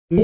In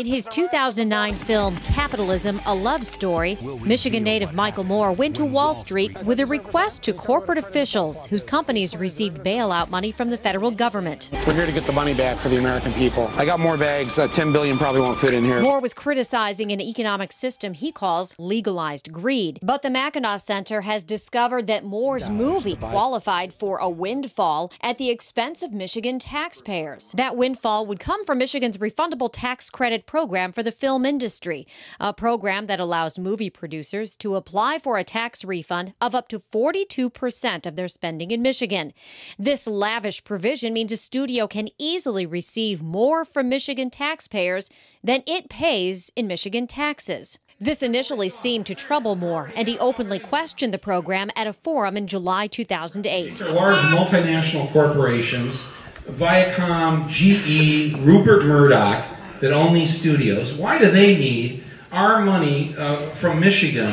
his 2009 film, Capitalism, A Love Story, Michigan native Michael Moore went to Wall Street with a request to corporate officials whose companies received bailout money from the federal government. We're here to get the money back for the American people. I got more bags. 10 billion probably won't fit in here. Moore was criticizing an economic system he calls legalized greed. But the Mackinac Center has discovered that Moore's movie qualified for a windfall at the expense of Michigan taxpayers. That windfall would come from Michigan's refundable tax credit program for the film industry, a program that allows movie producers to apply for a tax refund of up to 42% of their spending in Michigan. This lavish provision means a studio can easily receive more from Michigan taxpayers than it pays in Michigan taxes. This initially seemed to trouble Moore, and he openly questioned the program at a forum in July 2008. Large multinational corporations, Viacom, GE, Rupert Murdoch, that own these studios, why do they need our money from Michigan,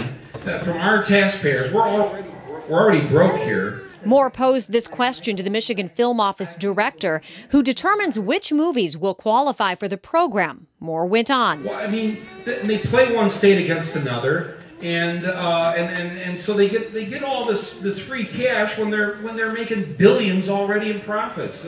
from our taxpayers? We're already broke here. Moore posed this question to the Michigan Film Office director, who determines which movies will qualify for the program. Moore went on. Well, I mean, they play one state against another, and so they get all this free cash when they're making billions already in profits.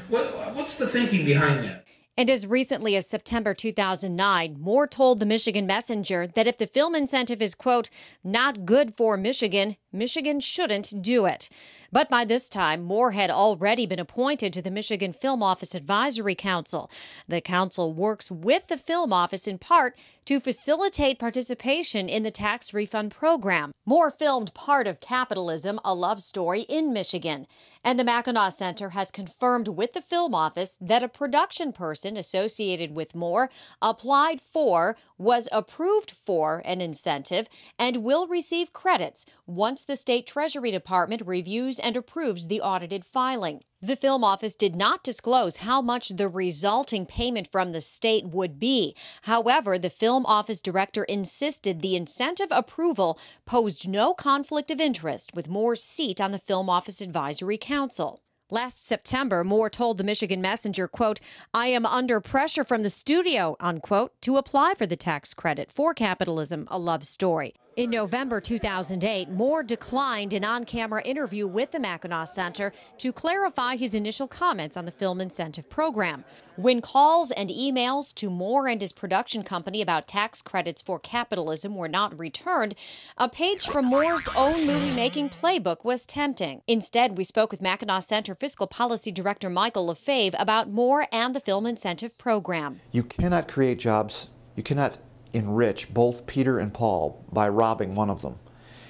What's the thinking behind that? And as recently as September 2009, Moore told the Michigan Messenger that if the film incentive is, quote, not good for Michigan, Michigan shouldn't do it. But by this time, Moore had already been appointed to the Michigan Film Office Advisory Council. The council works with the film office in part to facilitate participation in the tax refund program. Moore filmed part of Capitalism, A Love Story in Michigan. And the Mackinac Center has confirmed with the film office that a production person associated with Moore applied for, was approved for an incentive, and will receive credits once the State Treasury Department reviews and approves the audited filing. The film office did not disclose how much the resulting payment from the state would be. However, the film office director insisted the incentive approval posed no conflict of interest with Moore's seat on the Film Office Advisory Council. Last September, Moore told the Michigan Messenger, quote, I am under pressure from the studio, unquote, to apply for the tax credit for Capitalism, A Love Story. In November 2008, Moore declined an on-camera interview with the Mackinac Center to clarify his initial comments on the film incentive program. When calls and emails to Moore and his production company about tax credits for Capitalism were not returned, a page from Moore's own movie-making playbook was tempting. Instead, we spoke with Mackinac Center Fiscal Policy Director Michael Lefebvre about Moore and the film incentive program. You cannot create jobs, you cannot enrich both Peter and Paul by robbing one of them.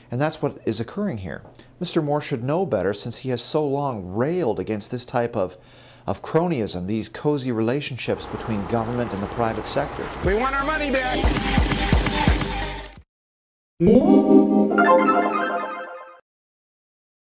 And that's what is occurring here. Mr. Moore should know better, since he has so long railed against this type of cronyism, these cozy relationships between government and the private sector. We want our money back.